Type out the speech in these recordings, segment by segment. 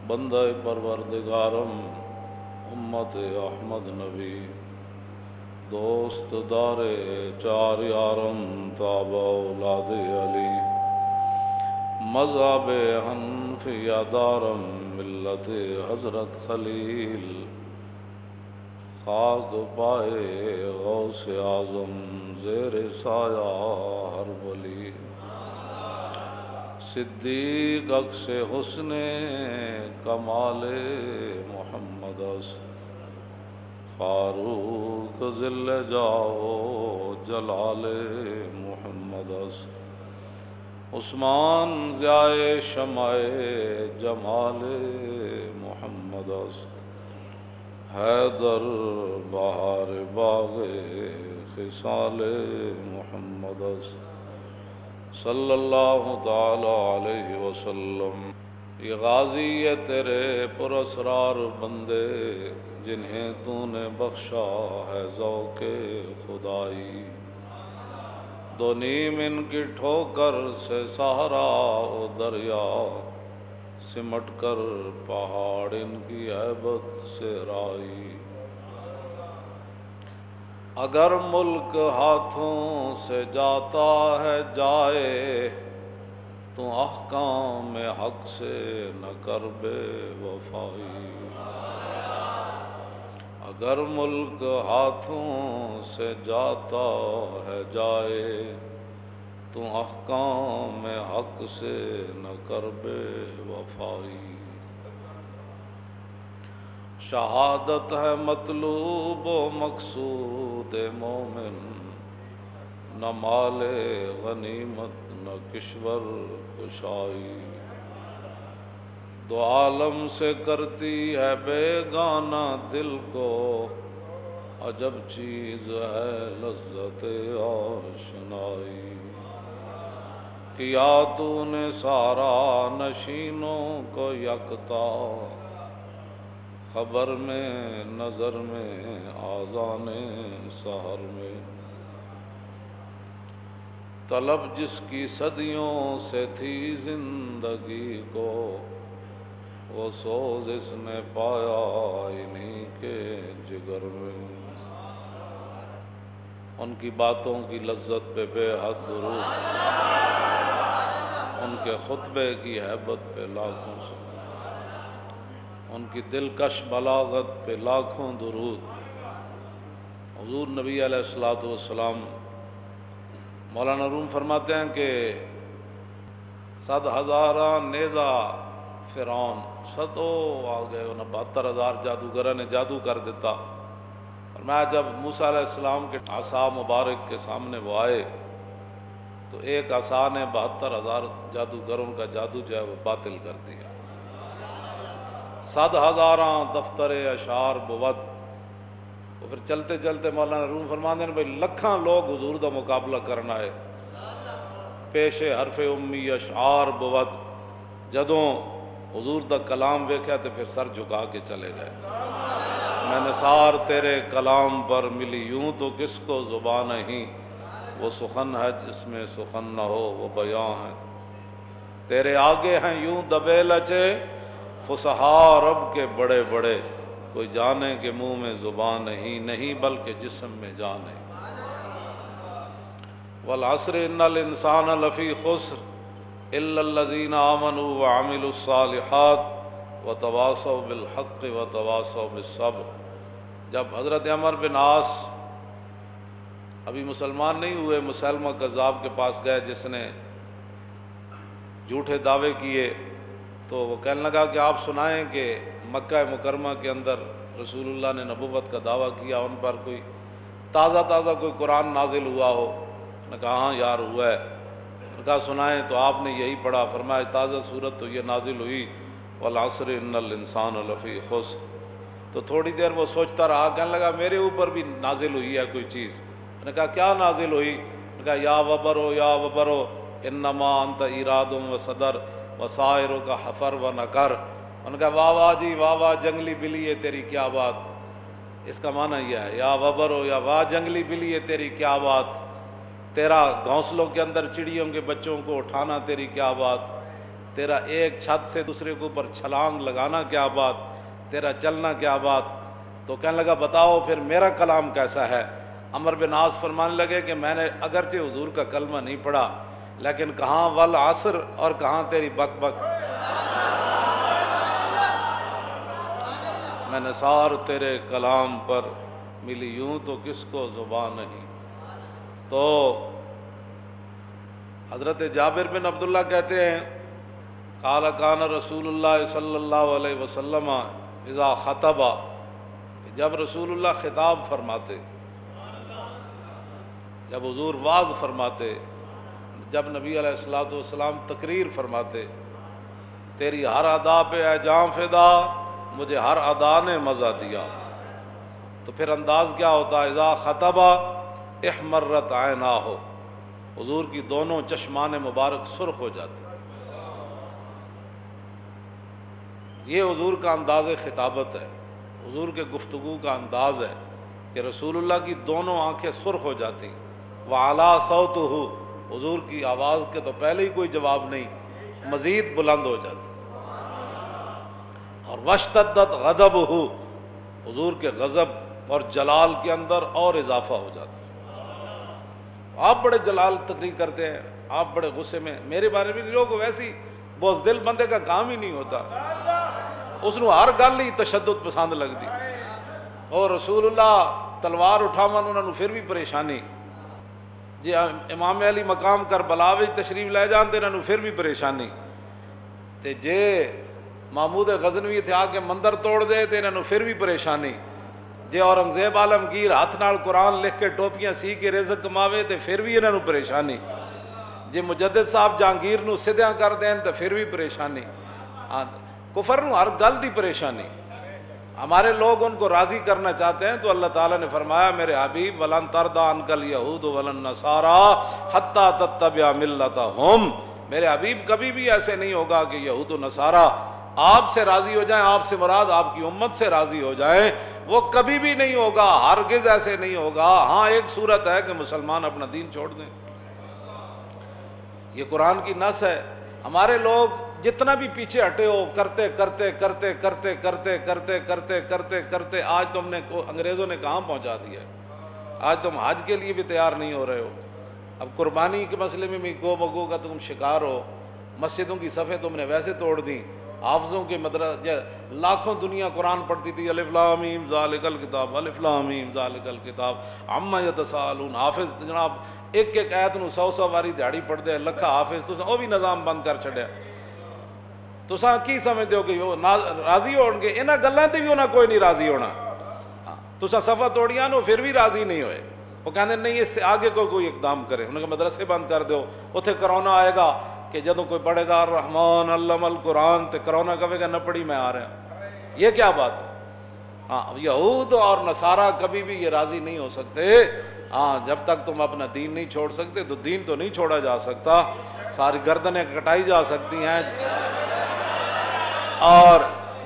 بندہ پروردگارم امت احمد نبی دوست دار چار یارم تابع اولاد علی مذہب حنفیہ دارم ملت حضرت خلیل خاک پائے غوث اعظم زیر سایہ ہر ولی صدیق عکس حسن کمال محمد است فاروق ذل جاؤ جلال محمد است عثمان ضیاء شمع جمال محمد است حیدر بہار باغ خصال محمد است صلی اللہ تعالی علیہ وسلم۔ یہ غازی یہ تیرے پراسرار بندے جنہیں تو نے بخشا ہے ذوق خدائی، دو نیم ان کی ٹھوکر سے صحرا و دریا سمٹ کر پہاڑ ان کی ہیبت سے رائی، اگر ملک ہاتھوں سے جاتا ہے جائے تو احکام حق سے نہ کر بے وفائی، اگر ملک ہاتھوں سے جاتا ہے جائے تو احکام حق سے نہ کر بے وفائی، شہادت ہے مطلوب و مقصود مومن، نہ مال غنیمت نہ کشور کشائی، دو عالم سے کرتی ہے بیگانہ دل کو عجب چیز ہے لذت آشنائی، کیا تو نے سارا نشینوں کو یکتا خبر میں نظر میں آذان سحر میں، طلب جس کی صدیوں سے تھی زندگی کو وہ سوز اس نے پایا انہی کے جگر میں، ان کی باتوں کی لذت پہ بے حد درود، ان کے خطبے کی ہیبت پہ لاکھوں سے، ان کی دلکش بلاغت پہ لاکھوں درود۔ حضور نبی علیہ السلام مولانا روم فرماتے ہیں کہ 100,000 نیزہ فرعون صدو آ گئے، انہیں 72,000 جادوگرہ نے جادو کر دیتا، اور میں جب موسیٰ علیہ السلام کے عصا مبارک کے سامنے وہ آئے تو ایک عصا نے 72,000 جادوگروں کا جادو جو ہے وہ باطل کر دیا، 100,000 دفتر اشعار بود، تو پھر چلتے چلتے مولانا روم فرماتے ہیں بھائی لکھاں لوگ حضور دا مقابلہ کرنا ہے، پیش حرف امی اشعار بود، جدوں حضور دا کلام ویکھیا تو پھر سر جھکا کے چلے گئے، میں نثار تیرے کلام پر ملی یوں تو کس کو زبان نہیں، وہ سخن ہے جس میں سخن نہ ہو وہ بیاں ہے، تیرے آگے ہیں یوں دبے لچے فصحا رب کے بڑے بڑے، کوئی جانے کہ منہ میں زبان نہیں بلکہ جسم میں جان ہے، والعصر ان الانسان لفی خسر الا الذین آمنوا وعملوا الصالحات وتواصوا بالحق وتواصوا بالصبر۔ جب حضرت عمر بن عاص ابھی مسلمان نہیں ہوئے، مسلمہ کذاب کے پاس گئے جس نے جھوٹے دعوے کیے، تو وہ کہنے لگا کہ آپ سنائیں کہ مکہ مکرمہ کے اندر رسول اللہ نے نبوت کا دعویٰ کیا، ان پر کوئی تازہ کوئی قرآن نازل ہوا ہو؟ نے کہا ہاں یار ہوا ہے۔ نے کہا سنائیں، تو آپ نے یہی پڑھا، فرمایا تازہ صورت تو یہ نازل ہوئی والعصر ان الانسان لفی خسر۔ تو تھوڑی دیر وہ سوچتا رہا، کہنے لگا میرے اوپر بھی نازل ہوئی ہے کوئی چیز۔ نے کہا کیا نازل ہوئی؟ نے کہا یا وبرو انما انت ایراد و صدر وسائروں کا حفر و نکر۔ ان کا واہ واہ جی واہ واہ جنگلی بلی ہے تیری کیا بات، اس کا معنی یہ ہے یا وبرو یا واہ جنگلی بلی ہے تیری کیا بات، تیرا گھونسلوں کے اندر چڑیوں کے بچوں کو اٹھانا تیری کیا بات، تیرا ایک چھت سے دوسرے کے اوپر چھلانگ لگانا کیا بات، تیرا چلنا کیا بات۔ تو کہنے لگا بتاؤ پھر میرا کلام کیسا ہے۔ عمر بن عاص فرمانے لگے کہ میں نے اگرچہ حضور کا کلمہ نہیں پڑھا، لیکن کہاں والعصر اور کہاں تیری بک بک، میں نثار تیرے کلام پر ملی، یوں تو کس کو زبان نہیں۔ تو حضرت جابر بن عبداللہ کہتے ہیں قال کان رسول اللہ صلی اللہ علیہ وسلم اذا خطب، جب رسول اللہ خطاب فرماتے، جب حضور واعظ فرماتے، جب نبی علیہ الصلوۃ والسلام تقریر فرماتے، تیری ہر ادا پہ اے جاں فدا، مجھے ہر ادا نے مزہ دیا، تو پھر انداز کیا ہوتا ہے؟ اذا خطب احمرت عیناہ، حضور کی دونوں چشمان مبارک سرخ ہو جاتے۔ یہ حضور کا انداز خطابت ہے، حضور کے گفتگو کا انداز ہے کہ رسول اللہ کی دونوں آنکھیں سرخ ہو جاتی، وعلا صوتہ، حضور کی آواز کے تو پہلے ہی کوئی جواب نہیں، مزید بلند ہو جاتی، اور واشتدت غضبہ، حضور کے غضب اور جلال کے اندر اور اضافہ ہو جاتا۔ آپ بڑے جلال تقریر کرتے ہیں، آپ بڑے غصے میں، میرے بارے میں لوگ ویسی بزدل بندے کا کام ہی نہیں ہوتا، اس نو ہر گل ہی تشدد پسند لگتی، اور رسول اللہ تلوار اٹھاون انہوں نے پھر بھی پریشانی، جی امام علی مقام کربلا وچ تشریف لے جان تے انہوں نے پھر بھی پریشانی، تے جے محمود غزنوی تھے آ کے مندر توڑ دے تے انہوں نے پھر بھی پریشانی، جے اورنگزیب عالمگیر ہاتھ نال قرآن لکھ کے ٹوپیاں سی کے رزق کماوے تے پھر بھی انہوں نے پریشانی، جے مجدد صاحب جہانگیر نو سدھیاں کر دین تے پھر بھی پریشانی، کفر نو ہر گل دی پریشانی۔ ہمارے لوگ ان کو راضی کرنا چاہتے ہیں تو اللہ تعالیٰ نے فرمایا میرے حبیب ولن ترضی عنک الیہود ولن نصارا حتی تتبع ملتہم، میرے حبیب کبھی بھی ایسے نہیں ہوگا کہ یہود و نصارا آپ سے راضی ہو جائیں، آپ سے مراد آپ کی امت سے راضی ہو جائیں، وہ کبھی بھی نہیں ہوگا، ہرگز ایسے نہیں ہوگا۔ ہاں ایک صورت ہے کہ مسلمان اپنا دین چھوڑ دیں، یہ قرآن کی نص ہے۔ ہمارے لوگ جتنا بھی پیچھے ہٹے ہو، کرتے کرتے کرتے کرتے کرتے کرتے کرتے کرتے کرتے آج تم نے انگریزوں نے کہاں پہنچا دیا ہے، آج تم حج کے لیے بھی تیار نہیں ہو رہے ہو، اب قربانی کے مسئلے میں بھی گو بگو کا تم شکار ہو، مسجدوں کی صفیں تم نے ویسے توڑ دیں، حافظوں کے مدرسے لاکھوں دنیا قرآن پڑھتی تھی، الف لام میم ذالک الکتاب، الف لام میم ذالک الکتاب عما یتساءلون، حافظ جناب ایک ایک آیت نو 100 واری دیہڑی پڑھ دے، لکھا حافظ، تو وہ بھی نظام بند کر چھڑیا۔ تساں کی سمجھتے ہو کہ وہ راضی ہون گے؟ انہاں گلاں تے بھی انہاں کوئی نہیں راضی ہونا، تساں صفحہ توڑیاں نو پھر بھی راضی نہیں ہوئے، وہ کہندے نہیں اس سے آگے کوئی اقدام کرے، انہوں نے مدرسے بند کر دو، اتنے کرونا آئے گا کہ جدوں کوئی پڑھے گا الرحمن علم القرآن تے کرونا کہے گا نہ پڑھی میں آ رہا ہوں، یہ کیا بات ہے؟ ہاں یہود اور نصارہ کبھی بھی یہ راضی نہیں ہو سکتے، ہاں جب تک تم اپنا دین نہیں چھوڑ سکتے، تو دین تو نہیں چھوڑا جا سکتا، ساری گردنیں کٹائی جا سکتی ہیں، اور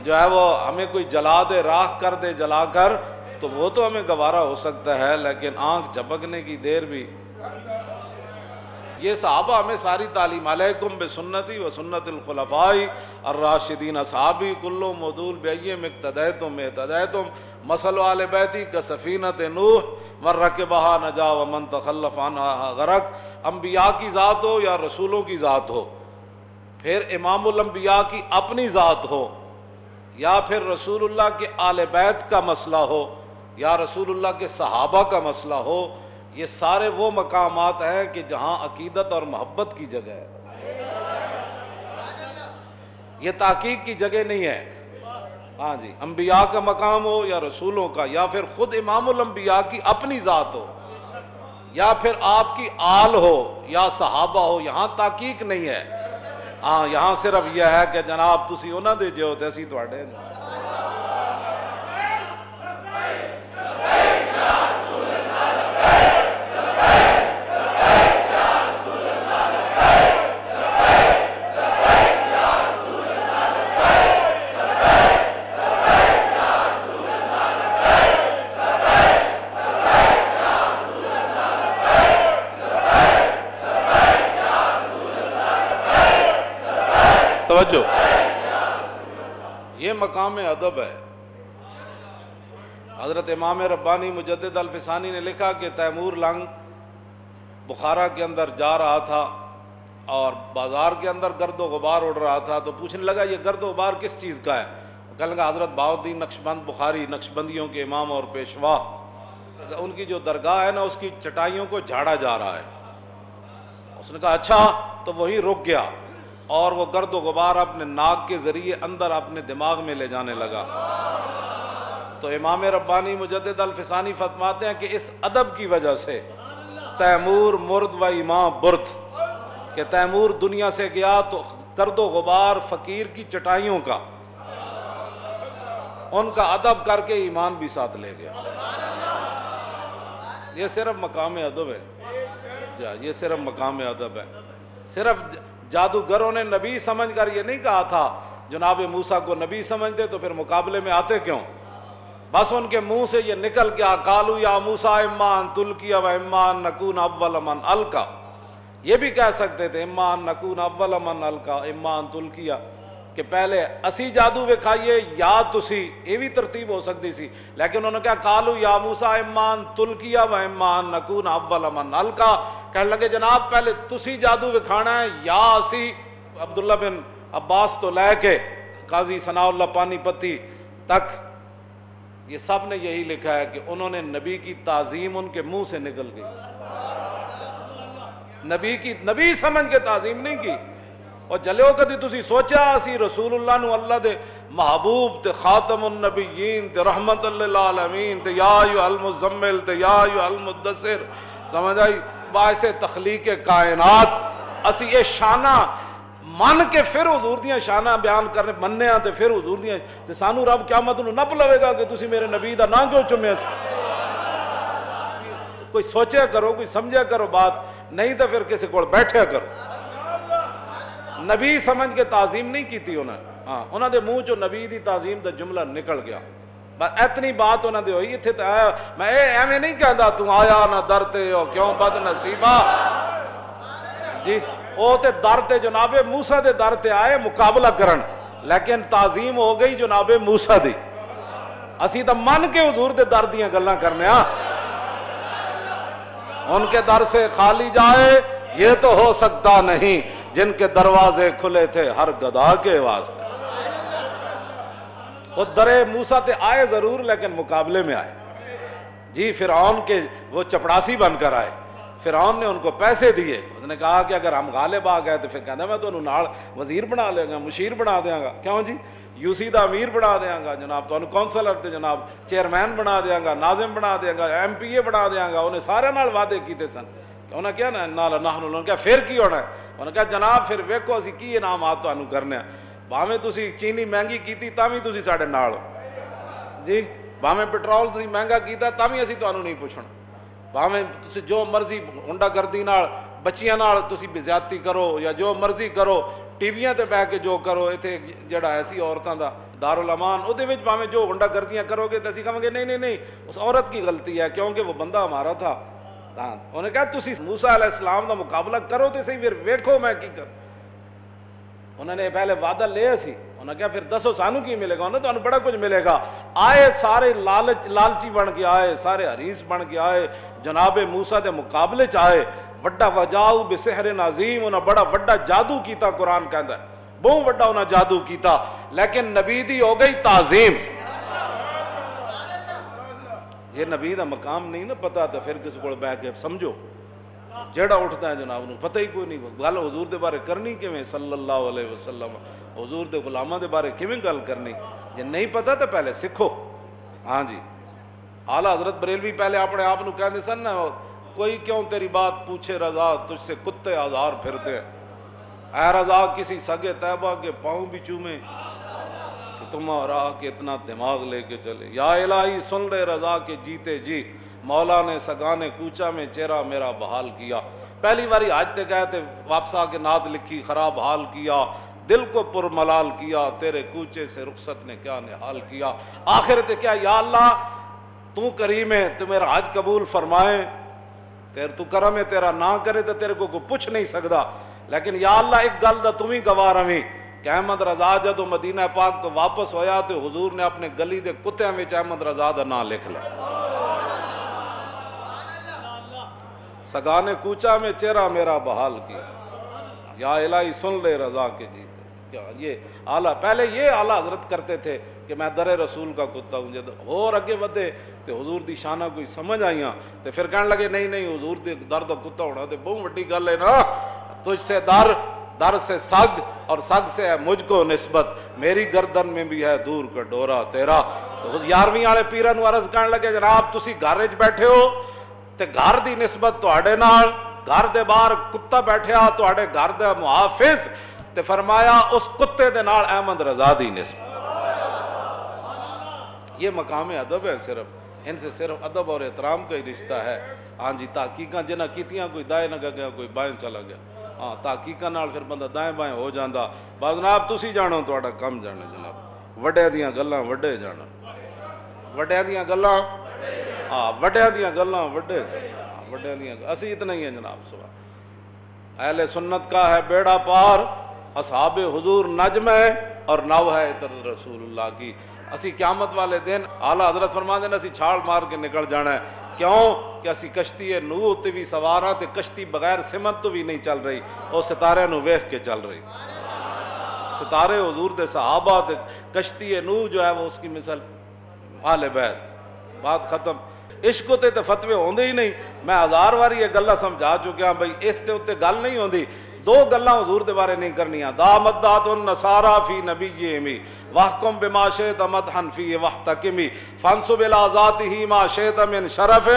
جو ہے وہ ہمیں کوئی جلا دے، راکھ کر دے جلا کر، تو وہ تو ہمیں گوارا ہو سکتا ہے، لیکن آنکھ جھپکنے کی دیر بھی۔ یہ صحابہ ہمیں ساری تعلیم، علیکم بسنتی و سنت الخلفاء الراشدین اصحابی کلو مدول بیم اقتدیتم اہتدیتم مثل آل بیتی کسفینۃ نوح من رکبہا نجا ومن تخلف عنہا غرق۔ انبیاء کی ذات ہو یا رسولوں کی ذات ہو، پھر امام الانبیاء کی اپنی ذات ہو، یا پھر رسول اللہ کے آل بیت کا مسئلہ ہو، یا رسول اللہ کے صحابہ کا مسئلہ ہو، یہ سارے وہ مقامات ہیں کہ جہاں عقیدت اور محبت کی جگہ ہے، یہ تحقیق کی جگہ نہیں ہے۔ ہاں جی، انبیاء کا مقام ہو یا رسولوں کا، یا پھر خود امام الانبیاء کی اپنی ذات ہو، یا پھر آپ کی آل ہو یا صحابہ ہو، یہاں تحقیق نہیں ہے۔ ہاں یہاں صرف یہ ہے کہ جناب تسی انہاں دے جو تے اسی تواڈے۔ یہ مقام ادب ہے۔ حضرت امام ربانی مجدد الفسانی نے لکھا کہ تیمور لنگ بخارا کے اندر جا رہا تھا اور بازار کے اندر گرد و غبار اڑ رہا تھا، تو پوچھنے لگا یہ گرد و غبار کس چیز کا ہے؟ کہنے لگا حضرت بہاؤالدین نقشبند بخاری نقشبندیوں کے امام اور پیشوا، ان کی جو درگاہ ہے نا اس کی چٹائیوں کو جھاڑا جا رہا ہے۔ اس نے کہا اچھا، تو وہی رک گیا اور وہ گرد و غبار اپنے ناک کے ذریعے اندر اپنے دماغ میں لے جانے لگا۔ تو امام ربانی مجدد الفسانی فرماتے ہیں کہ اس ادب کی وجہ سے تیمور مرد و امام برد، کہ تیمور دنیا سے گیا تو گرد و غبار فقیر کی چٹائیوں کا ان کا ادب کر کے ایمان بھی ساتھ لے گیا۔ یہ صرف مقام ادب ہے، یہ صرف مقام ادب ہے۔ صرف جادوگروں نے نبی سمجھ کر یہ نہیں کہا تھا جناب موسیٰ کو نبی سمجھتے تو پھر مقابلے میں آتے کیوں؟ بس ان کے منہ سے یہ نکل گیا قالوا یا موسیٰ اما ان تلقی و اما ان نکون اول من القی، یہ بھی کہہ سکتے تھے اما ان نکون اول من القی اما ان تلقی، کہ پہلے اسی جادو وکھائیے یا تسی، یہ بھی ترتیب ہو سکتی سی، لیکن انہوں نے کہا قالوا یا موسیٰ اما ان تلقی و اما ان نکون اول من القی، کہنے لگے جناب پہلے تسی جادو وکھانا ہے یا اسی۔ عبداللہ بن عباس تو لے کے قاضی ثناء اللہ پانی پتی تک یہ سب نے یہی لکھا ہے کہ انہوں نے نبی کی تعظیم ان کے منہ سے نکل گئی، نبی سمجھ کے تعظیم نہیں کی۔ اور جلے ہو کدی تسی سوچا اسی رسول اللہ نو اللہ دے محبوب تے خاتم النبیین تے رحمت للعالمین تے یا ایھا المزمل تے یا ایھا المدثر، سمجھ آئی؟ باعث تخلیق کائنات اسی یہ شانہ من کے پھر حضور دیاں شانہ بیان کرنے مننے ہاں تے پھر حضور دیاں تے سانو رب قیامت نو نپ لوے گا کہ تسی میرے نبی دا نام کیوں چومیا سی؟ کوئی سوچیا کرو، کوئی سمجھا کرو بات، نہیں تو پھر کسی کو بیٹھیا کرو۔ نبی سمجھ کے تعظیم نہیں کی تھی انہوں نے منہ چو نبی دی تعظیم دا جملہ نکل گیا، بس اتنی بات انہوں نے ہوئی اتھے آیا میں ایویں نہیں کہندا تو آیا نہ درتے ہو کیوں بد نصیبہ، جی وہ تے در تے جناب موسیٰ دے در تے آئے مقابلہ کرن، لیکن تعظیم ہو گئی جناب موسیٰ دی، اسی تو من کے حضور دے در دیاں گلاں کرنے ہاں، ان کے در سے خالی جائے یہ تو ہو سکتا نہیں، جن کے دروازے کھلے تھے ہر گدھا کے واسطے۔ وہ در موسیٰ تے آئے ضرور لیکن مقابلے میں آئے، جی فرعون کے وہ چپڑاسی بن کر آئے، فرعون نے ان کو پیسے دیے، اس نے کہا کہ اگر ہم غالب آ گئے تو پھر کہنا میں تو انہوں نال وزیر بنا لے گا، مشیر بنا دیاں گا، کیوں جی یو سی دا امیر بنا دیاں گا جناب، تو انہوں کونسلر تے جناب چیئرمین بنا دیاں گا، ناظم بنا دیاں گا، ایم پی اے بنا دیاں گا، انہیں سارے نال وعدے کیتے سن، انہوں نے کیا نا نال نحن، انہوں نے کہا پھر کی ہونا ہے، انہوں نے کہا جناب پھر ویکھو اسی کی انعامات تو انہوں کرنے ہیں، باہمیں تسی چینی مہنگی کیتی تاویں تسی ساڑے نال، جی باہمیں پٹرول تسی مہنگا کیتا تاویں اسی تو انہوں نہیں پوچھنا، باہمیں تسی جو مرضی ہنڈا گردی نال بچیاں نال تسی بزیادتی کرو یا جو مرضی کرو، ٹی ویاں تے بہ کے جو کرو، ایتھے جڑا ایسی عورتاں دا دارالامان او دے وچ باہمیں جو ہنڈا گردیاں کرو گے تے اسی کہاں گے نہیں اس عورت کی غلطی ہے کیونکہ وہ بندہ ہمارا تھا۔ انہوں نے کہا تسی موسیٰ علیہ السلام دا مقابلہ کرو تے صحیح پھر ویکھو میں کی کر، انہوں نے پہلے وعدہ لیا سی، انہوں نے کہا پھر دسو سانو کی ملے گا، انہوں نے تو انہوں بڑا کچھ ملے گا، آئے سارے لالچی بن کے آئے، سارے حریص بن کے آئے، جناب موسیٰ دے مقابلے چاہے، وڈا وجاؤ بسحر عظیم، انہوں بڑا وڈا جادو کیتا، قرآن کہندا ہے بہت وڈا انہوں جادو کیتا، لیکن نبی دی ہو گئی تعظیم، یہ نبی دا مقام نہیں نا پتا تو پھر کسی کو بہ کے سمجھو، جیڑا اٹھتا ہے جناب انہوں پتہ ہی کوئی نہیں، گل حضور دے بارے کرنی کیویں صلی اللہ علیہ وسلم، حضور دے غلاماں دے بارے کیویں گل کرنی، جے نہیں پتا تو پہلے سکھو۔ ہاں جی اعلیٰ حضرت بریلوی پہلے اپنے آپ نو کہندے سن نا کوئی کیوں تیری بات پوچھے رضا تجھ سے کتے ہزار پھرتے ہیں، اے رضا کسی سگے طیبہ کے پاؤں بھی چومے کہ تم اور آ کے اتنا دماغ لے کے چلے، یا الہی سن لے رضا کے جیتے جی مولا نے سگانے کوچا میں چہرہ میرا بحال کیا، پہلی باری حج تے گئے تھے واپس آ کے نعت لکھی خراب حال کیا، دل کو پر ملال کیا، تیرے کوچے سے رخصت نے کیا نحال کیا، آخر تے کیا یا اللہ تو کریم ہے تو میرا حج قبول فرمائے، تو کرم ہے تیرا نہ کرے تو تیرے کو پوچھ نہیں سکتا، لیکن یا اللہ ایک گل دا تمہیں گواہ رہی کہ احمد رضا جدو مدینہ پاک تو واپس ہویا تو حضور نے اپنے گلی دے کتیاں وچ احمد رضا دا نام لکھ لیا. سگانے کوچا میں چہرہ میرا بحال کیا، یا الہی سن لے رضا کے جیتے. کیا یہ اعلیٰ، پہلے یہ اعلیٰ حضرت کرتے تھے کہ میں در رسول کا کتا ہوں. جب اور اگے ودے تو حضور دی شانہ کوئی سمجھ آئیاں تو پھر کہنے لگے نہیں نہیں حضور دی در دا کتا ہونا تو بہت بڑی گل ہے نا. تجھ سے در سے سگ اور سگ سے ہے مجھ کو نسبت، میری گردن میں بھی ہے دور کا ڈورا تیرا. تو 11ویں والے پیرا نو عرض کرنے لگے جناب تسی گھر وچ بیٹھے ہو تے گھر دی نسبت تواڈے نال، گھر دے باہر کتا بیٹھیا تواڈے گھر دا محافظ، تے فرمایا اس کتے دے نال احمد رضا دی نسبت. یہ مقام ادب ہے، صرف ان سے صرف ادب اور احترام کا ہی رشتہ ہے. ہاں جی تحقیقاں جنہ کیتیاں کوئی دائیں نہ گیا کوئی بائیں چلا گیا. ہاں تحقیقاں نال پھر بندہ دائیں بائیں ہو جاندا. بعد جناب تسی جانو تہاڈا کم جانے جناب، وڈے دیاں گلاں وڈے جانا، وڈے دیاں گلاں ہاں وڈے دیاں گلاں وڈے، وڈے دیاں اسی اتنا ہی ہیں جناب. صبح اہل سنت کا ہے بیڑا پار، اصحاب حضور نجم ہے اور نو ہے عطر رسول اللہ کی. اسی قیامت والے دن اعلیٰ حضرت فرماندے نے اسی چھال مار کے نکل جانا ہے. کیوں کہ اسی کشتی نوح تے بھی سواراں تے کشتی بغیر سمت تو بھی نہیں چل رہی، وہ ستارے نو ویکھ کے چل رہی. ستارے حضور دے صحابہ تے کشتی نوح جو ہے وہ اس کی مثال آل بیت. بات ختم. عشق تے فتوے ہوندے ہی نہیں. میں 1000 واری یہ گلاں سمجھا چکیا بھئی اس تے اوتے گل نہیں ہوندی. دو گلاں حضور دے بارے نہیں کرنیاں. دامت دات النصارى فی نبیہم واحکم بما شئت مدحا فیہ واحتکم فانصب الی ذاتہ ما شئت من شرف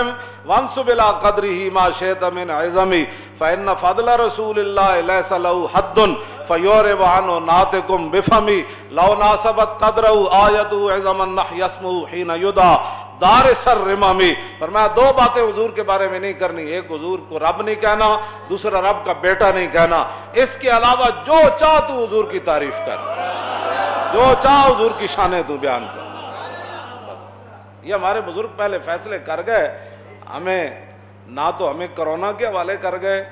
وانصب الی قدرہ ما شئت من عظم فإن فضل رسول اللہ لیس له حد فیورب عنہ ناطقم بفم لو ناسبت قدرہ آیت عظم النحی اسمہ حین یدعا دار سر رمامی. فرمایا دو باتیں حضور کے بارے میں نہیں کرنی. ایک حضور کو رب نہیں کہنا، دوسرا رب کا بیٹا نہیں کہنا. اس کے علاوہ جو چاہ تو حضور کی تعریف کر، جو چاہ حضور کی شانیں تو بیان کر. یہ ہمارے بزرگ پہلے فیصلے کر گئے. ہمیں نہ تو ہمیں کرونا کے حوالے کر گئے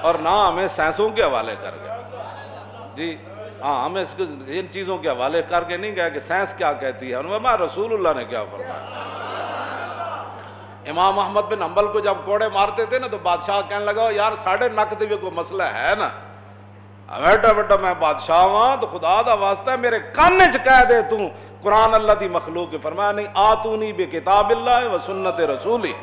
اور نہ ہمیں سائنسوں کے حوالے کر گئے. جی ہاں ہمیں ان چیزوں کے حوالے کر کے نہیں گیا کہ سائنس کیا کہتی ہے. انہوں رسول اللہ نے کیا فرمایا. امام احمد بن حنبل کو جب کوڑے مارتے تھے نا تو بادشاہ کہنے لگا یار ساڑھے نک دے کوئی مسئلہ ہے نا، بیٹا بیٹا میں بادشاہ ہاں تو خدا دا واسطہ ہے میرے کانے چ کہہ دے تو قرآن اللہ دی مخلوق ہے. فرمایا نہیں آتونی بکتاب اللہ و سنت رسولی.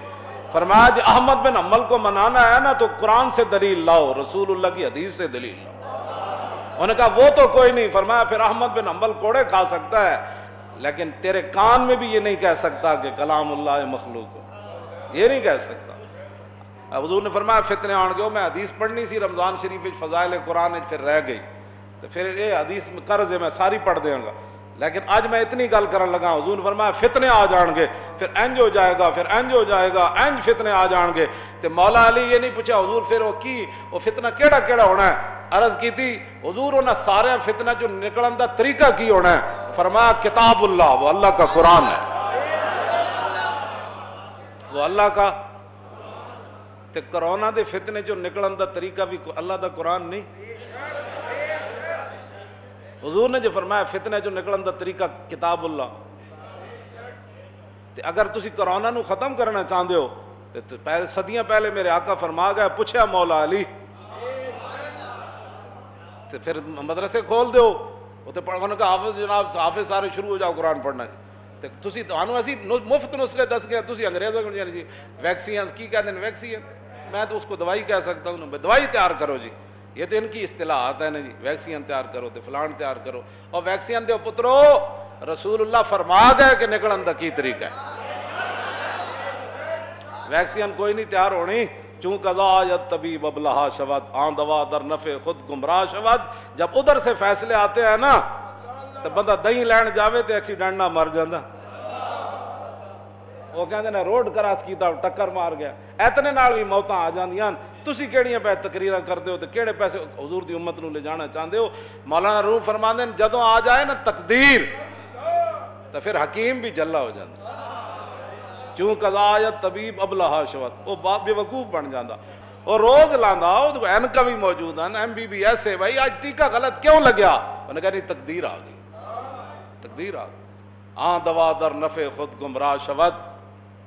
فرمایا جی احمد بن حنبل کو منانا ہے نا تو قرآن سے دلیل لاؤ، رسول اللہ کی حدیث سے دلیل لاؤ. انہوں نے کہا وہ تو کوئی نہیں. فرمایا پھر احمد بن حنبل کوڑے کھا سکتا ہے لیکن تیرے کان میں بھی یہ نہیں کہہ سکتا کہ کلام اللہ مخلوق ہو، یہ نہیں کہہ سکتا. حضور نے فرمایا فتنے آن گئے. میں حدیث پڑھنی سی رمضان شریف فضائل قرآن پھر رہ گئی تو پھر یہ حدیث قرض ہے میں ساری پڑھ دیں گا، لیکن آج میں اتنی گل کرن لگا. حضور نے فرمایا فتنے آ جان گے، پھر انج ہو جائے گا، پھر انج ہو جائے گا، انج فتنے آ جان گے. تو مولا علی یہ نہیں پوچھا حضور پھر وہ فتنہ کیڑا کیڑا ہونا ہے. عرض کی تھی حضور انہاں سارے فتنہ جو نکلن دا طریقہ کی ہونا ہے. فرمایا کتاب اللہ، وہ اللہ کا قرآن ہے، وہ اللہ کا. تے کرونا دے فتنے جو نکلن دا طریقہ بھی اللہ دا قرآن نہیں. حضور نے جو فرمایا فتنے جو نکلن دا طریقہ کتاب اللہ. تے اگر تسی کرونا نو ختم کرنا چاہتے ہو تے صدیاں پہلے میرے آقا فرما گئے پوچھا مولا علی تے پھر مدرسے کھول دیو تے پڑھنے کا حافظ جناب حافظ سارے شروع ہو جاؤ قرآن پڑھنا. تے تسی تانوں اسی مفت نسخے دس گیا. تسی انگریزوں کو جی ویکسین کی کہتے ہیں ویکسین، میں تو اس کو دوائی کہہ سکتا ہوں. دوائی تیار کرو جی، یہ تو ان کی اصطلاحات ہیں نا جی. ویکسین تیار کرو تے فلان تیار کرو. اور ویکسین دے پترو رسول اللہ فرما گئے کہ نکلن دا کی طریقہ ہے. ویکسین کوئی نہیں تیار ہونی. چون قضا آیت طبیب ابلہا شود آن دوا در نفع خود گمراہ شود. جب ادھر سے فیصلے آتے ہیں نا تو بندہ دہی لین جاوے تو ایکسیڈنٹ نہ مر جاندہ. وہ کہندے نے روڈ کراس کیتا ٹکر مار گیا. اتنے نال بھی موتاں آ جاندیاں. تسی کیڑیاں پہ تقریراں کرتے ہو تے کیڑے پیسے حضور دی امت نو لے جانا چاہتے ہو. مولانا روح فرماندے ہیں جدوں آ جائے نا تقدیر تو پھر حکیم بھی جلا ہو جاندہ. چون قضا آیت طبیب ابلہا شود وہ بے وقوف بن جاندہ. وہ روز لاندہ وہ اینکا بھی موجود ہیں ایم بی بی ایس ہے بھائی آج ٹیکہ غلط کیوں لگیا؟ انہوں نے کہا نہیں تقدیر آ گئی، تقدیر آ گئی، ہاں دوا در نفع خود گمراہ شود،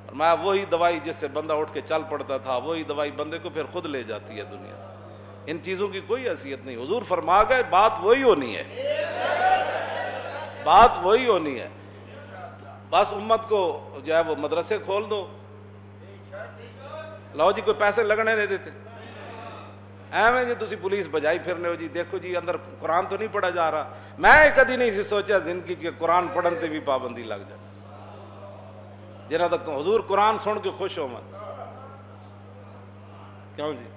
فرمایا وہی دوائی جس سے بندہ اٹھ کے چل پڑتا تھا وہی دوائی بندے کو پھر خود لے جاتی ہے دنیا سے، ان چیزوں کی کوئی حیثیت نہیں، حضور فرما گئے بات وہی ہونی ہے، بات وہی ہونی ہے، بس امت کو جو ہے وہ مدرسے کھول دو، لو جی کوئی پیسے لگنے نہیں دیتے، ایویں جی تسی پولیس بجائی پھرنے ہو جی دیکھو جی اندر قرآن تو نہیں پڑھا جا رہا، میں کدی نہیں سی سوچا زندگی کہ قرآن پڑھن تے بھی پابندی لگ جائے، جنہاں تک حضور قرآن سن کے خوش ہو من کیوں جی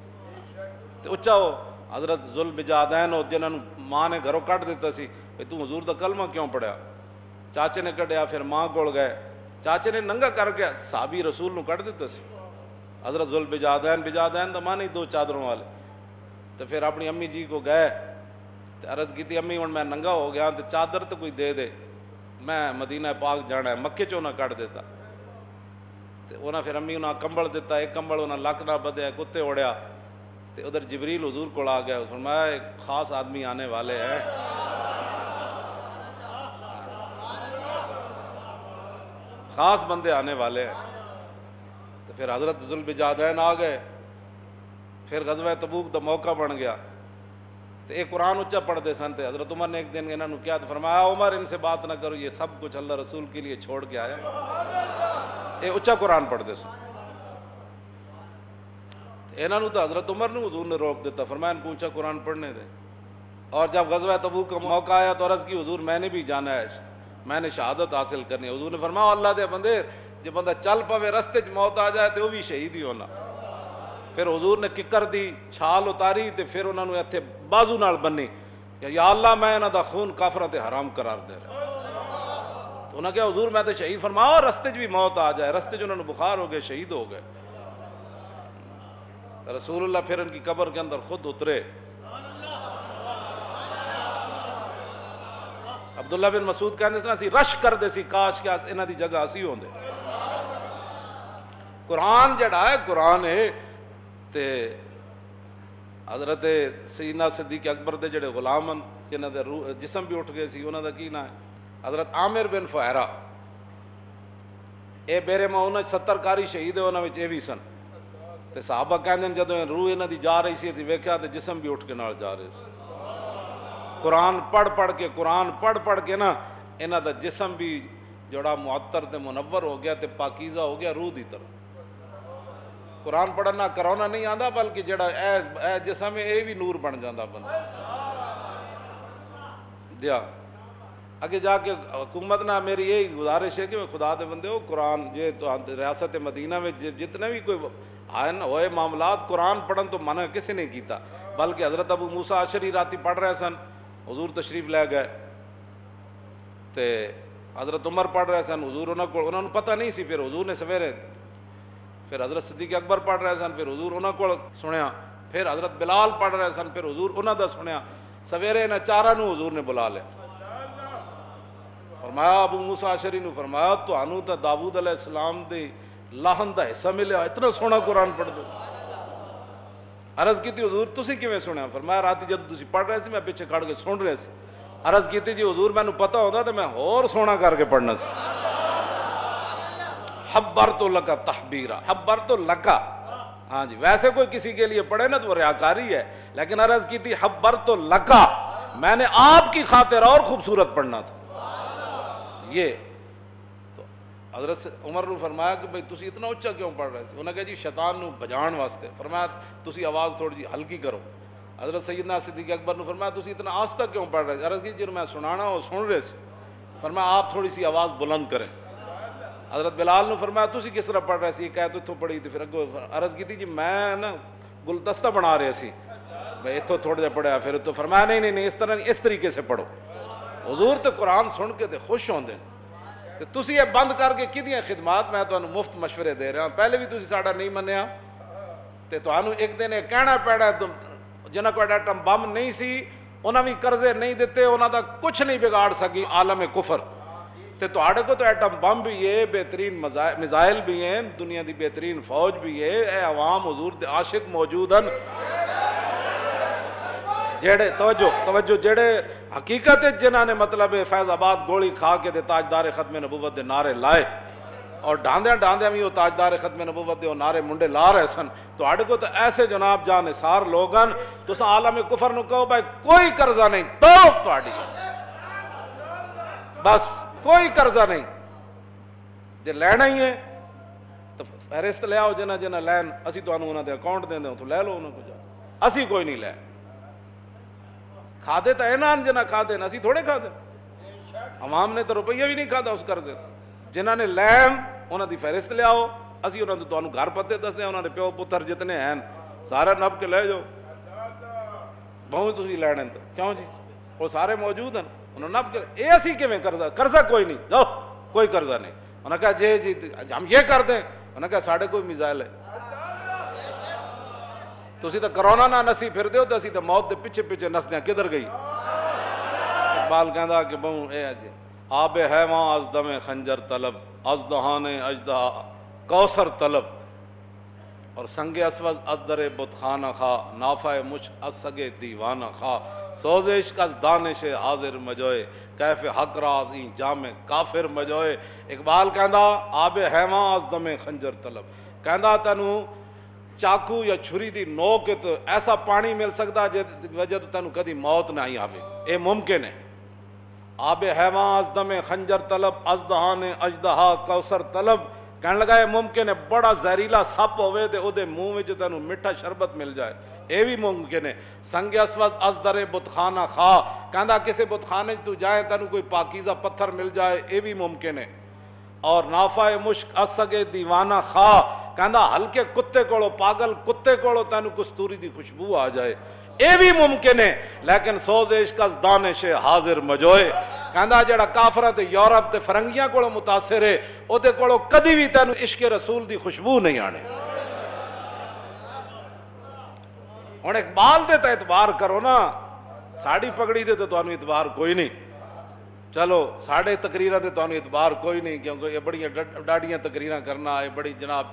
تے اچھا ہو حضرت ذوالبجادین ہو جنہاں نو ماں نے گھروں کٹ دیتا سی تو حضور دا کلمہ کیوں پڑھیا، چاچے نے کٹیا پھر ماں کول گئے، چاچے نے ننگا کر کے صحابی رسول نو کٹ دیتا سی، حضرت ذوالبجادین بجادین دا ماں نہیں دو چادروں والے، تو پھر اپنی امی جی کو گئے تو عرض کی تھی امی ہوں میں ننگا ہو گیا تو چادر تو کوئی دے دے، میں مدینہ پاک جانا ہے، مکے چوں نہ کٹ دیتا، تو انہاں پھر امی انہاں کمبل دیتا، ایک کمبل انہاں لک نہ بدیا کتے اڑیا، تو ادھر جبریل حضور کو آ گیا، فرمایا ایک خاص آدمی آنے والے ہیں، خاص بندے آنے والے ہیں، تو پھر حضرت ذوالبجادین آ گئے، پھر غزوہ تبوک دا موقع بن گیا، تو ایک قرآن اچھا پڑھتے سن تھے، حضرت عمر نے ایک دن انہوں نے کیا تو فرمایا عمر ان سے بات نہ کرو یہ سب کچھ اللہ رسول کے لیے چھوڑ کے آیا، یہ اچھا قرآن پڑھتے سن، انہوں نے تو حضرت عمر نے حضور نے روک دیتا، فرمایا ان کو اونچا قرآن پڑھنے دے، اور جب غزوہ تبوک کا موقع آیا تو عرض کی حضور میں نے بھی جانا ہے، میں نے شہادت حاصل کرنی ہے، حضور نے فرمایا اللہ دے بندے جب بندہ چل پوے رستے چ موت آ جائے تو وہ بھی شہید ہی ہونا، پھر حضور نے ککر دی چھال اتاری تے پھر انہوں نے اتنے بازو نال بنی کہ یا اللہ میں انہوں دا خون کافراں تے حرام قرار دے رہا، تو انہوں نے کہا حضور میں تے شہید، فرمایا رستے چ بھی موت آ جائے، رستے چ انہوں نے بخار ہو گئے شہید ہو گئے، رسول اللہ پھر ان کی قبر کے اندر خود اترے، عبداللہ بن مسعود کہنے سے اسی رش کر دے سی کاش کہ انہاں دی جگہ اسی ہوندے، قرآن جڑا ہے قرآن ہے، تے حضرت سیدنا صدیق اکبر دے جڑے غلام ہیں جنہاں دے جسم بھی اٹھ گئے سی انہاں دا کی نام ہے حضرت عامر بن فہرہ، اے بیرے معونہ 70 کاری شہید ہے انہاں وچ اے وی سن، تے صحابہ کہندے جدوں روح انہاں دی جا رہی سی تے ویکھیا تے جسم بھی اٹھ کے نال جا رہے سی، قرآن پڑھ پڑھ کے نا انہاں دا جسم بھی جڑا معطر تے منور ہو گیا تے پاکیزہ ہو گیا روح دی طرح، قرآن پڑھنا کرونا نہیں آندا بلکہ جڑا اے جسم اے بھی نور بن جاندا بندہ دیا، اگے جا کے حکومت نہ میری یہی گزارش ہے کہ خدا دے بندے ہو قرآن یہ تو ریاست مدینہ میں جتنے بھی کوئی آئین ہوئے معاملات قرآن پڑھن تو منع کسی نے کیتا، بلکہ حضرت ابو موسیٰ اشعری راتی پڑھ رہے سن حضور تشریف لے گئے تے حضرت عمر پڑھ رہے سن حضور انہوں نے پتہ نہیں سی، پھر حضور نے سویرے پھر حضرت صدیق اکبر پڑھ رہے سن پھر حضور انہوں کو سنیا، پھر حضرت بلال پڑھ رہے سن پھر حضور انہوں دا سنیا، سویرے انہاں چارہ نو حضور نے بلا لے، فرمایا ابو موسیٰ اشعری نو فرمایا تانوں تا داؤد علیہ السلام دی لاہن دا حصہ ملیا اتنا سونا قرآن پڑھ دو، عرض کی تھی حضور تسی کیویں سنیا، فرمایا راتی جب تسی پڑھ رہے سی میں پیچھے کھڑ کے سن رہے سی، عرض کی تھی جی حضور میں نو پتہ ہوتا تو میں اور سونا کر کے پڑھنا سی، حبرت لکا تحبیرا، حبرت لکا، ہاں جی ویسے کوئی کسی کے لیے پڑھے نا تو وہ ریاکاری ہے، لیکن عرض کی تھی حبرت لکا میں نے آپ کی خاطر اور خوبصورت پڑھنا تھا، یہ تو حضرت عمر نے فرمایا کہ بھئی تسی اتنا اچھا کیوں پڑھ رہے تھے، انہوں نے کہا جی شیطان نو بجان واسطے، فرمایا تسی آواز تھوڑی جی ہلکی کرو، حضرت سیدنا صدیق اکبر نے فرمایا تسی اتنا آہستہ کیوں پڑھ رہے تھے، عرض کی جی میں سنانا ہو سن رہے سے، فرمایا آپ تھوڑی سی آواز بلند کریں، حضرت بلال نے فرمایا تسی کس طرح پڑھ رہے سی، کہہ تو اتھوں پڑھی تھی، پھر اگو عرض کی تھی جی میں نا گلدستہ بنا رہے سی بھئی اتھوں تھوڑا جا پڑھیا، پھر تو فرمایا نہیں اس طرح نہیں اس طریقے سے پڑھو، حضور تے قرآن سن کے تے خوش ہوندے تے تسی یہ بند کر کے کدیاں خدمات میں تانوں مفت مشورے دے رہا ہوں، پہلے بھی تسی ساڈا نہیں منیا تے تانوں ایک دن یہ کہنا پیڑا جنہاں کو ایٹم بم نہیں سی انہاں بھی قرضے نہیں دیتے، انہاں دا کچھ نہیں بگاڑ سکی عالم کفر، تے تواڈے کو تو ایٹم بم بھی ہے، بہترین میزائل بھی ہیں، دنیا دی بہترین فوج بھی ہے، اے عوام حضور دے عاشق موجود ہیں جڑے توجہ جڑے حقیقت جنہاں نے مطلب فیض آباد گولی کھا کے دے تاجدار ختم نبوت دے نعرے لائے اور ڈاندیاں بھی وہ تاجدار ختم نبوت دے نعرے منڈے لا رہے سن، تو آڑے کو تو ایسے جناب جان نثار لوگن تو سا عالم کفر نو کہو بھائی کوئی قرضہ نہیں تو آڑی بس کوئی قرضہ نہیں جے لینا ہی ہے تو فہرست لے آؤ جنہ جنہ لین اسی تو انہوں دے اکاؤنٹ دیں دیں تو لے لو انہوں کو جا اسی کوئی نہیں لے کھا دے تو اینان جنہ کھا دے اسی تھوڑے کھا دے عوام نے تو روپیہ بھی نہیں کھا دا اس قرضے جنہ نے لین انہوں دی فہرست لے آؤ اسی انہوں تو انہوں گھر پتے دس دیں انہوں نے پیو پتر جتنے ہیں سارا نب کے لے جو بہوں تسی لینے تو کیوں جی وہ سارے موجود ہیں انہوں نے نب کے اے اسی کے میں قرضہ کوئی نہیں جاؤ کوئی قرضہ نہیں انہوں نے کہا جی ہم یہ کر دیں انہوں نے کہا ساڑھے کوئی میزائل ہے تو اسی تو کرونا نہ نسی پھر دے ہو تو اسی تو موت دے پیچھے پیچھے نس دیں کدھر گئی اقبال کہندا کہ بہوں اے اجے آب حیواں از دم خنجر طلب از دہان اجدہ کوثر طلب اور سنگ اسود از در بت خانہ خواہ نافع مشک از سگے دیوانہ خواہ سوز عشق از دانش حاضر مجوئے کیف حق راز این جام کافر مجوئے اقبال کہندا آب حیواں از دم خنجر طلب کہندا تینوں چاقو یا چھری دی نوک تو ایسا پانی مل سکتا جس وجہ تو تینوں کدی موت نہ ہی آوے اے ممکن ہے آب حیواں از دم خنجر طلب از دہان اجدہا کوثر طلب کہنے لگا یہ ممکن ہے بڑا زہریلا سپ ہوئے تے او دے منہ میں جو تینوں مٹھا شربت مل جائے اے بھی ممکن ہے سنگ اسود از در بت خانہ خواہ کہندا کسی بت خانے تو جائے تینوں کوئی پاکیزہ پتھر مل جائے اے بھی ممکن ہے اور نافع مشک از سگے دیوانہ خواہ کہندا ہلکے کتے کوڑو پاگل کتے کوڑو تینوں کستوری دی خوشبو آ جائے اے بھی ممکن ہے لیکن سوز عشق از دانش حاضر مجوئے کہندا جڑا کافراں تے یورپ تے فرنگیاں کوڑو متاثر ہے او دے کوڑو کدی بھی تینوں عشق رسول دی خوشبو نہیں آنے ہن اقبال دے تے اعتبار کرو نا ساڑی پگڑی دے تو تانوں اعتبار کوئی نہیں چلو ساڑھے تقریراں دے تانوں اعتبار کوئی نہیں کیونکہ یہ بڑی ڈاڈیاں تقریراں کرنا یہ بڑی جناب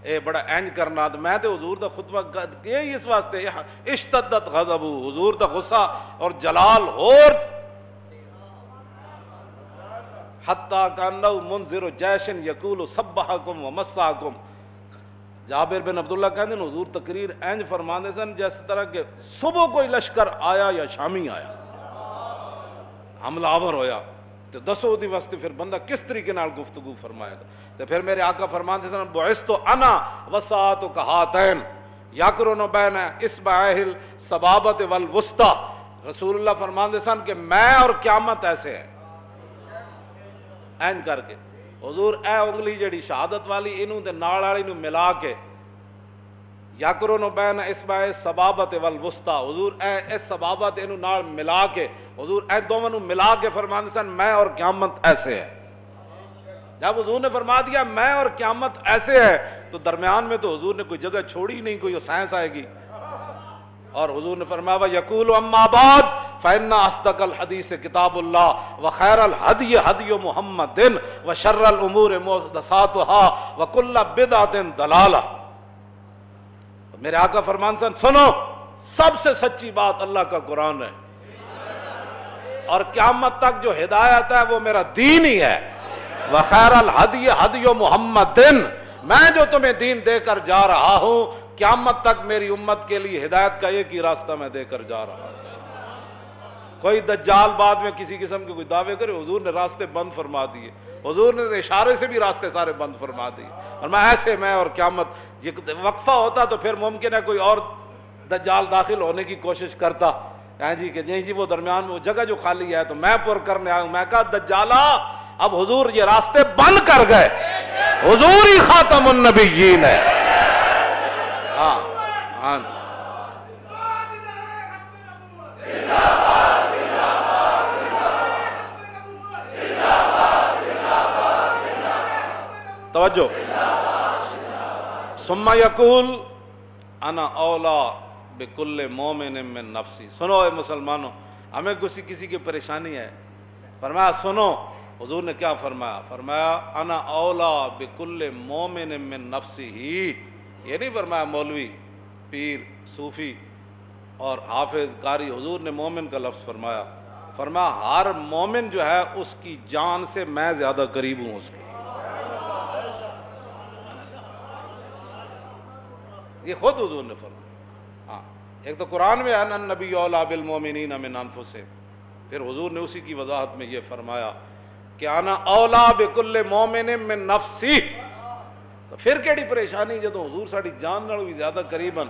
اے بڑا اینج کرنا تو میں تے حضور دا خطبہ یہی اس واسطے اشتدت غضب حضور دا غصہ اور جلال اور حتیٰ کانو منذر جیشن یقول سبحکم ومساکم جابر بن عبداللہ کہتے ہیں حضور تقریر اینج فرمانے سن جس طرح کہ صبح کوئی لشکر آیا یا شامی آیا حملہ آور ہویا تو دسو دی واسطے پھر بندہ کس طریقے نال گفتگو فرمائے گا تو پھر میرے آقا فرماتے سن بعثت انا وساعت کہاتین یقرن بین اصبعیہ السبابۃ والوسطی رسول اللہ فرماتے سن کہ میں اور قیامت ایسے ہے این کر کے حضور اے انگلی جڑی شہادت والی انہوں دے نال والی نو ملا کے یقرن بین اصبع السبابۃ والوسطی حضور اے اس سبابت انہوں نال ملا کے حضور اے دونوں نو ملا کے فرماتے سن میں اور قیامت ایسے ہے جب حضور نے فرما دیا میں اور قیامت ایسے ہے تو درمیان میں تو حضور نے کوئی جگہ چھوڑی نہیں کوئی سائنس آئے گی اور حضور نے فرمایا یقول اما بعد فإن أصدق الحدیث کتاب اللہ وخیر الہدی ہدی محمد وشر الامور محدثاتها وکل بدعۃ ضلالہ میرے آقا فرمان سنو سب سے سچی بات اللہ کا قرآن ہے اور قیامت تک جو ہدایت ہے وہ میرا دین ہی ہے وخیر الہدی ہدی محمد میں جو تمہیں دین دے کر جا رہا ہوں قیامت تک میری امت کے لیے ہدایت کا ایک ہی راستہ میں دے کر جا رہا ہوں کوئی دجال بعد میں کسی قسم کے کوئی دعوے کرے حضور نے راستے بند فرما دیے حضور نے اشارے سے بھی راستے سارے بند فرما دیے اور میں ایسے میں اور قیامت یہ وقفہ ہوتا تو پھر ممکن ہے کوئی اور دجال داخل ہونے کی کوشش کرتا جی کہ جی وہ درمیان میں وہ جگہ جو خالی ہے تو میں پر کرنے آیا ہوں میں کہا دجالہ اب حضور یہ راستے بند کر گئے حضور ہی خاتم النبیین ہے ہاں ہاں توجہ ثم یقول انا اولا بکل مومن من نفسی سنو اے مسلمانوں ہمیں کسی کی پریشانی ہے فرمایا سنو حضور نے کیا فرمایا؟ فرمایا انا اولا بکل مومن من نفسی ہی. یہ نہیں فرمایا مولوی پیر صوفی اور حافظ قاری. حضور نے مومن کا لفظ فرمایا. فرمایا ہر مومن جو ہے اس کی جان سے میں زیادہ قریب ہوں اس کے. یہ خود حضور نے فرمایا. ہاں ایک تو قرآن میں ہے نا النبی اولی بالمؤمنین من انفسہم، پھر حضور نے اسی کی وضاحت میں یہ فرمایا کہ انا اولا بکل مومن من نفسی. تو پھر کیڑی پریشانی جدوں حضور ساڈی جان نال بھی زیادہ قریبن.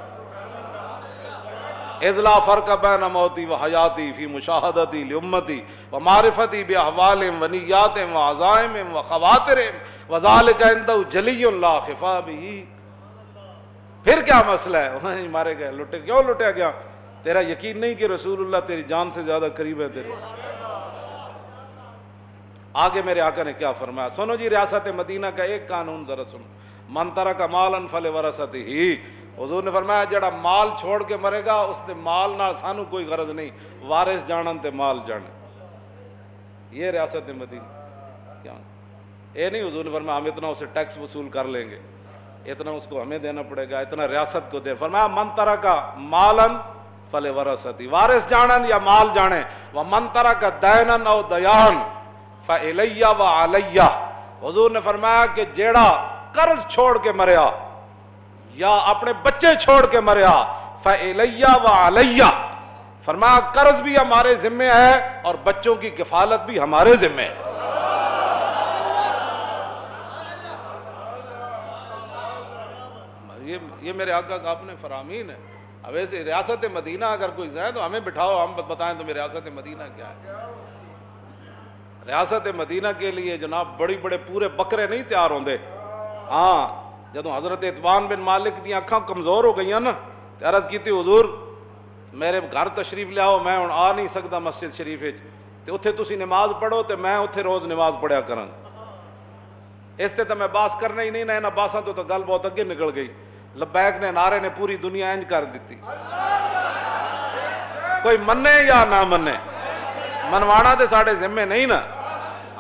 اذ لا فرق بین موتی و حیاتی فی مشاہدتی لامتی و معرفتی باحوالہم و نیاتہم و عزائمہم و خواطرہم وذالک عندہ جلی لا خفا بہ. پھر کیا مسئلہ ہے؟ وہیں مارے گئے، لٹے. کیوں لٹیا گیا؟ تیرا یقین نہیں کہ رسول اللہ تیری جان سے زیادہ قریب ہے تیرے. آگے میرے آقا نے کیا فرمایا؟ سنو جی ریاست مدینہ کا ایک قانون ذرا سنو. من ترک مالا فلورثتہ. حضور نے فرمایا جڑا مال چھوڑ کے مرے گا اس نے مال نال سانو کوئی غرض نہیں، وارث جانن تے مال جانے. یہ ریاست مدینہ کیا یہ نہیں. حضور نے فرمایا ہم اتنا اسے ٹیکس وصول کر لیں گے، اتنا اس کو ہمیں دینا پڑے گا، اتنا ریاست کو دے. فرمایا من ترک مالا فلورثتہ، وارث جانن یا مال جانے. ومن ترک دینا او دیان فعلیہ و علیہ. حضور نے فرمایا کہ جیڑا قرض چھوڑ کے مریا یا اپنے بچے چھوڑ کے مریا فعلیہ و علیہ. فرمایا قرض بھی ہمارے ذمے ہے اور بچوں کی کفالت بھی ہمارے ذمے ہے. یہ میرے آقا کا اپنے فرامین ہے. اب ایسے ریاست مدینہ اگر کوئی جائے تو ہمیں بٹھاؤ، ہم بتائیں تمہیں ریاست مدینہ کیا ہے. ریاست مدینہ کے لیے جناب بڑی بڑے پورے بکرے نہیں تیار ہوندے. ہاں جدوں حضرت اتبان بن مالک دی اکھاں کمزور ہو گئیاں نا تے عرض کیتی حضور میرے گھر تشریف لیاؤ، میں ہن آ نہیں سکدا مسجد شریف وچ، تے اوتھے تسی نماز پڑھو تے میں اوتھے روز نماز پڑھیا کراں. اس تے میں باس کرنا ہی نہیں نہ باساں تو گل بہت اگے نکل گئی. لبیک نے نعرے نے پوری دنیا انج کر دیتی. کوئی منے یا نہ منے، منوانا تے ساڈے ذمے نہیں نا.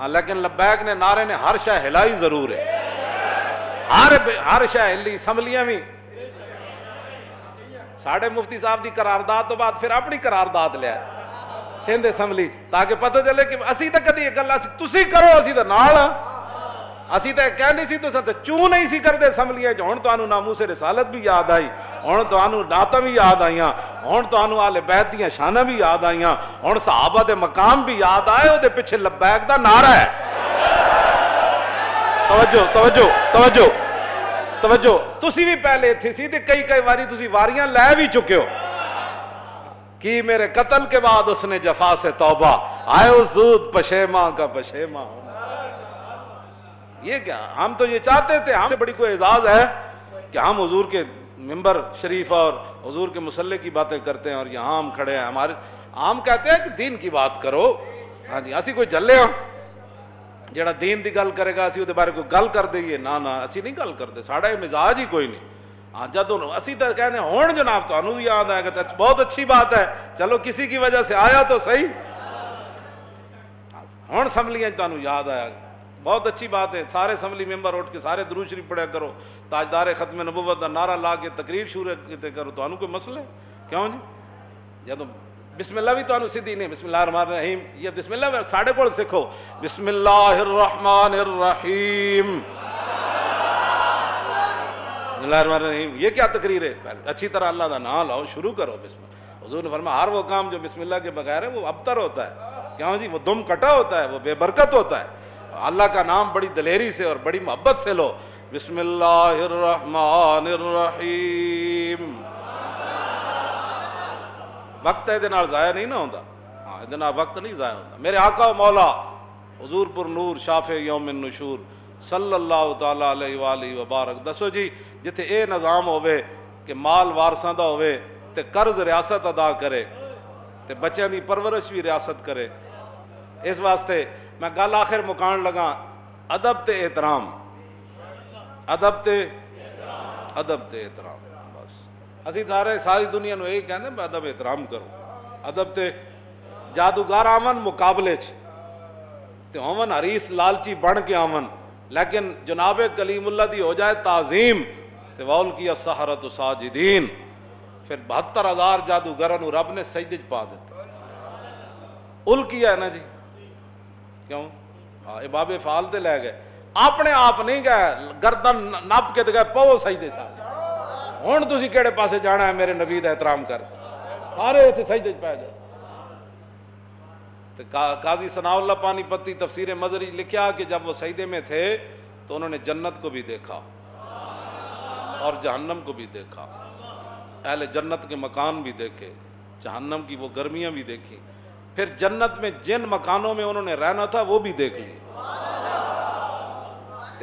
لیکن لبیک نے نعرے نے ہر شے ہلائی ضرور ہے. ہر شے ہلی. اسمبلیاں بھی ساڈے مفتی صاحب دی قرارداد تو بعد پھر اپنی قرارداد لیا سندھ اسمبلی تاکہ پتہ چلے کہ اسی تے کدی گل تسی کرو اسی تے نال. اسی تے کہندی سی تساں تے چوں نہیں سی کردے اسمبلیاں. ہن تانوں ناموس رسالت بھی یاد آئی، ہن تانوں نعتاں بھی یاد آئیاں، ہن تانوں اہل بیت دیاں شاناں بھی یاد آئیاں، ہن صحابہ دے مقام بھی یاد آئے. او دے پیچھے لبیک دا نعرہ ہے. توجہ توجہ توجہ توجہ. تسی بھی پہلے اتھے سی تے کئی واری تسی واریاں لے بھی چکے ہو. کہ میرے قتل کے بعد اس نے جفا سے توبہ آئے اس زود پشیماں کا پشیماں. یہ کیا ہم تو یہ چاہتے تھے. ہم سے بڑی کوئی اعزاز ہے کہ ہم حضور کے ممبر شریف اور حضور کے مصلی کی باتیں کرتے ہیں اور یہاں ہم کھڑے ہیں. ہمارے ہم کہتے ہیں کہ دین کی بات کرو. ہاں جی اسی کوئی جلے ہاں جڑا دین دی گل کرے گا اسی وہ بارے کوئی گل کر دئیے. نہ اسی نہیں گل کرتے، ساڑا یہ مزاج ہی کوئی نہیں. ہاں جدوں اسی تو کہتے ہیں ہون جناب تانوں بھی یاد آئے گا بہت اچھی بات ہے، چلو کسی کی وجہ سے آیا تو صحیح. ہون اسمبلیاں تانوں یاد آیا بہت اچھی بات ہے. سارے اسمبلی ممبر اٹھ کے سارے درود شریف پڑھیا کرو، تاجدار ختم نبوت دا نعرہ لا کے تقریر شروع کرو. تانوں کوئی مسئلہ ہے کیوں جی؟ جدوں بسم اللہ بھی تانوں سیدھی نہیں. بسم اللہ الرحمن الرحیم یہ بسم اللہ ساڑھے کول سکھو. بسم اللہ الرحمن الرحیم، بسم اللہ الرحمن الرحیم. یہ کیا تقریر ہے؟ پہلے اچھی طرح اللہ دا نام لاؤ، شروع کرو بسم اللہ. حضور نے فرمایا ہر وہ کام جو بسم اللہ کے بغیر ہے وہ ابتر ہوتا ہے. کیوں جی؟ وہ دم کٹا ہوتا ہے، وہ بے برکت ہوتا ہے. اللہ کا نام بڑی دلیری سے اور بڑی محبت سے لو. بسم اللہ الرحمن الرحیم. وقت ہے نال ضائع نہیں نہ ہوتا. ہاں ادنا وقت نہیں ضائع ہوتا. میرے آقا و مولا حضور پر نور شافع یوم النشور صلی اللہ تعالی علیہ وآلہ وبارک. دسو جی جتھے اے نظام ہوئے کہ مال وارثاں دا ہوئے تے قرض ریاست ادا کرے تے بچیاں دی پرورش بھی ریاست کرے. اس واسطے میں گل آخر مکان لگا ادب تے احترام. ادب تے احترام. بس اسی ساری دنیا نو یہی کہندے ہیں ادب احترام کرو. ادب تے جادوگر آمن مقابلے چ تے ہومن حریص لالچی بن کے آمن، لیکن جناب کلیم اللہ دی ہو جائے تعظیم تے وول کی السحرۃ ساجدین، پھر 72,000 جادوگراں نو رب نے سجدے چ پا دیتا۔ ال کیا ہے نا جی، کیوں؟ اے بابے فعال تے لے گئے، اپنے آپ نہیں گئے، گردن نپ کے تے گئے پو سجدے سارے۔ ہن تسی کیڑے پاسے جانا ہے میرے نبی دا احترام کر، سارے اتنے سجدے چ پے گئے۔ تو قاضی ثناء اللہ پانی پتی تفسیر مظہری لکھا کہ جب وہ سجدے میں تھے تو انہوں نے جنت کو بھی دیکھا اور جہنم کو بھی دیکھا، اہل جنت کے مکان بھی دیکھے، جہنم کی وہ گرمیاں بھی دیکھی، پھر جنت میں جن مکانوں میں انہوں نے رہنا تھا وہ بھی دیکھ لی۔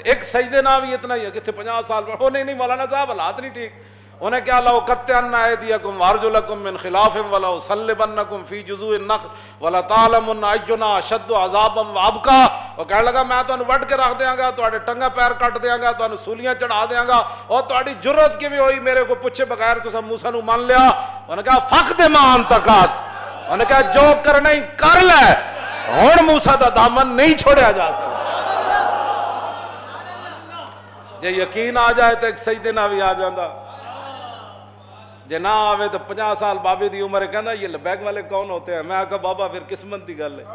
ایک سجدے نہ بھی اتنا ہی ہے کہ 50 سال میں ہو نہیں مولانا صاحب حالات نہیں ٹھیک، انہیں کیا لو قطعن ایدیکم وارجلکم من خلاف ولا اصلبنکم فی جذوع النخل ولا تعلمن اینا اشد عذابا وابقا، وہ کہنے لگا میں تانوں وڈ کے رکھ دیاں گا، تواڈے ٹنگا پیر کٹ دیاں گا، تانوں سولیاں چڑھا دیاں گا، اور تواڈی جرت کیویں ہوئی میرے کو پوچھے بغیر تساں موسیٰ نو مان لیا؟ انہوں نے کہا فقد ما انت قات، انہوں نے کہا جو کرنا ہی کر لے، ہن موسیٰ دا دامن نہیں چھوڑیا جا سکتا۔ جے یقین آ جائے تو ایک سجدے نہ بھی آ جاندہ، جے نہ آوے تو 50 سال بابے دی عمر کہنا یہ لبیک والے کون ہوتے ہیں؟ میں کہا بابا پھر قسمت دی گل ہے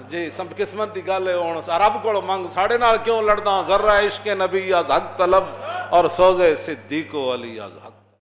جی، سب قسمت دی گل ہے، ہن رب کول منگ، ساڑے نال کیوں لڑدا؟ ذرہ عشق نبی از حق طلب اور سوزے صدیق و علی از حق